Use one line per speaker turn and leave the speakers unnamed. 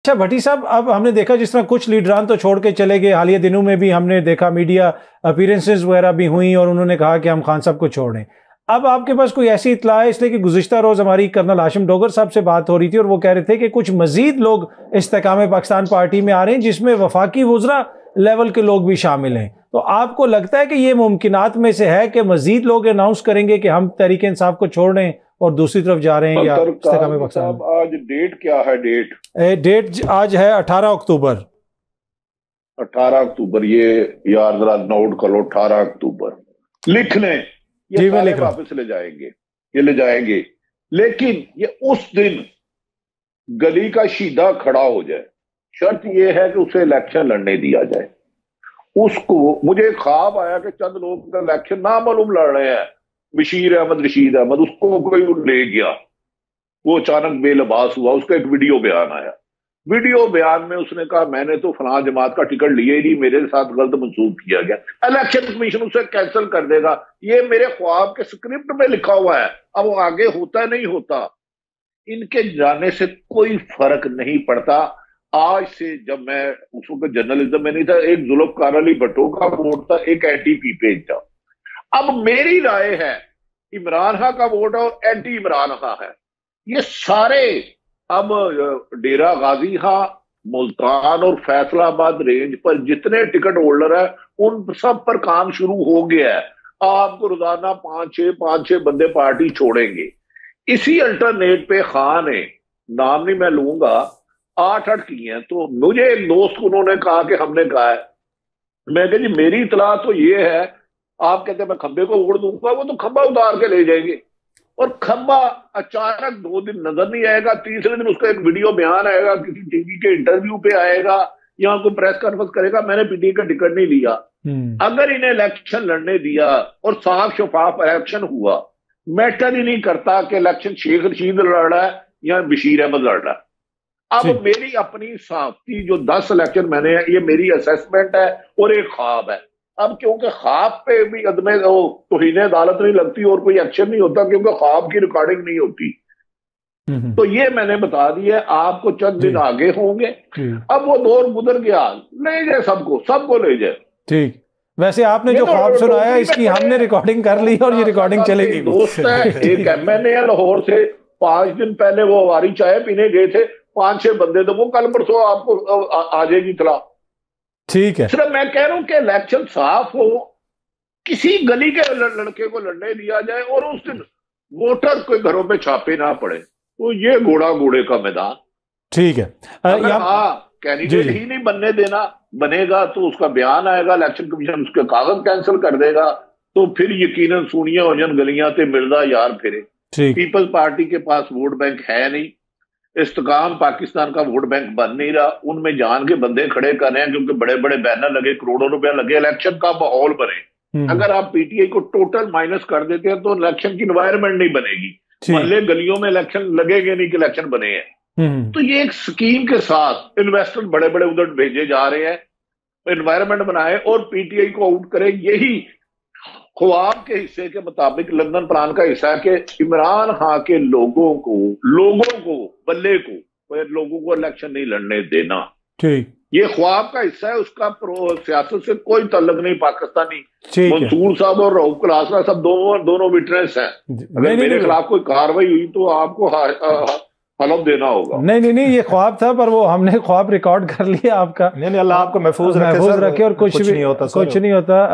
अच्छा भट्टी साहब, अब हमने देखा जिस तरह कुछ लीडरान तो छोड़ के चले गए, हालिया दिनों में भी हमने देखा मीडिया अपीयरेंसेस वगैरह भी हुई और उन्होंने कहा कि हम खान साहब को छोड़ें। अब आपके पास कोई ऐसी इत्तला है? इसलिए कि गुज़िश्ता रोज़ हमारी कर्नल हाशिम डोगर साहब से बात हो रही थी और वो कह रहे थे कि कुछ मजीद लोग इस्तेकाम पाकिस्तान पार्टी में आ रहे हैं जिसमें वफाकी वुज़रा लेवल के लोग भी शामिल हैं। तो आपको लगता है कि ये मुमकिनात में से है कि मजीद लोग अनाउंस करेंगे कि हम तहरीक इंसाफ को छोड़ रहे हैं और दूसरी तरफ जा रहे हैं? या इस्तेकाम पाकिस्तान
आज डेट क्या है?
डेट आज है 18 अक्टूबर।
18 अक्टूबर, ये यार जरा नोट कर लो, 18 अक्टूबर लिख लें। ये सारे वापस ले जाएंगे, ये ले जाएंगे, लेकिन ये उस दिन गली का शीदा खड़ा हो जाए। शर्त ये है कि उसे इलेक्शन लड़ने दिया जाए। उसको, मुझे ख्वाब आया कि चंद लोग इलेक्शन ना मालूम लड़ रहे हैं, बशीर अहमद, रशीद अहमद, उसको कोई ले गया, वो अचानक बेलबास हुआ, उसका एक वीडियो बयान आया। वीडियो बयान में उसने कहा मैंने तो फलां जमात का टिकट लिया ही नहीं, मेरे साथ गलत मंसूब किया गया, इलेक्शन कमीशन उसे कैंसिल कर देगा। ये मेरे ख्वाब के स्क्रिप्ट में लिखा हुआ है। अब वो आगे होता नहीं होता, इनके जाने से कोई फर्क नहीं पड़ता। आज से, जब मैं उस वक्त जर्नलिज्म में नहीं था, एक जुल्फकार अली भट्टो का वोट था, एक एनटीपी पेज था। अब मेरी राय है इमरान खां का वोट और एंटी इमरान खां है। ये सारे अब डेरा गाजी खां, मुल्तान और फैसलाबाद रेंज पर जितने टिकट होल्डर है उन सब पर काम शुरू हो गया है। आपको रोजाना पांच छह बंदे पार्टी छोड़ेंगे। इसी अल्टरनेट पे खान ने, नाम नहीं मैं लूंगा, 8 किए हैं। तो मुझे एक दोस्त को उन्होंने कहा कि हमने कहा है, मैं कहा जी मेरी इतला तो ये है, आप कहते हैं मैं खंबे को वोट दूंगा, वो तो खंबा उतार के ले जाएंगे और खंबा अचानक 2 दिन नजर नहीं आएगा, तीसरे दिन उसका एक वीडियो बयान आएगा, किसी टीवी के इंटरव्यू पे आएगा या कोई प्रेस कॉन्फ्रेंस करेगा, मैंने पीटीआई का टिकट नहीं लिया। अगर इन्हें इलेक्शन लड़ने दिया और साफ शफाफ इलेक्शन हुआ, मैटर ही नहीं करता कि इलेक्शन शेख रशीद लड़ रहा है या बशीर अहमद लड़ रहा है। अब मेरी अपनी साथी जो 10 इलेक्शन मैंने, ये मेरी असेसमेंट है और एक ख्वाब है। अब क्योंकि ख्वाब पे भी अदमे तौहीन अदालत नहीं लगती और कोई एक्शन नहीं होता क्योंकि ख्वाब की रिकॉर्डिंग नहीं होती, तो ये मैंने बता दिया। आपको चंद दिन आगे होंगे, अब वो दौर गुजर गया, ले जाए सबको ले जाए।
ठीक, वैसे आपने जो ख्वाब सुनाया इसकी हमने रिकॉर्डिंग कर ली और ये रिकॉर्डिंग चलेगी।
दोस्त है एक एमएनए है लाहौर से, 5 दिन पहले वो हमारी चाय पीने गए थे, 5-6 बंदे, तो वो कल परसों आपको आ जाएगी इतला।
ठीक है,
सिर्फ मैं कह रहा हूं कि इलेक्शन साफ हो, किसी गली के लड़के को लड़ने दिया जाए और उस दिन वोटर के घरों पे छापे ना पड़े, तो ये घोड़े का मैदान।
ठीक है।
कैंडिडेट ही नहीं बनने देना, बनेगा तो उसका बयान आएगा, इलेक्शन कमीशन उसके कागज कैंसिल कर देगा, तो फिर यकीनन सोनिया हो जन गलियां ते मिलदा यार फिरे। पीपल्स पार्टी के पास वोट बैंक है नहीं, इस्तेकाम पाकिस्तान का वोट बैंक बन नहीं रहा, उनमें जान के बंदे खड़े कर रहे हैं क्योंकि बड़े बड़े बैनर लगे, करोड़ों रुपया लगे, इलेक्शन का माहौल बने। अगर आप पीटीआई को टोटल माइनस कर देते हैं तो इलेक्शन की एनवायरनमेंट नहीं बनेगी, मोहल्ले गलियों में इलेक्शन लगेंगे नहीं कि इलेक्शन बने हैं। तो ये एक स्कीम के साथ इन्वेस्टर बड़े बड़े उधर भेजे जा रहे हैं, एनवायरनमेंट बनाए और पीटीआई को आउट करे। यही ख्वाब के हिस्से के मुताबिक लंदन प्लान का हिस्सा है कि इमरान खां के लोगों को बल्ले को, लोगों को इलेक्शन नहीं लड़ने देना। ठीक, ये ख्वाब का हिस्सा है, उसका सियासत से कोई तल्लुक नहीं पाकिस्तानी। मंसूर साहब और रऊफ क्लासरा सब दोनों विटनेस हैं। अगर मेरे खिलाफ कोई कार्रवाई हुई तो आपको हलफ देना होगा।
नहीं, ये ख्वाब था, पर वो हमने ख्वाब रिकॉर्ड कर लिया आपका।
नहीं, अल्लाह आपको महफूज रखे और
कुछ नहीं होता।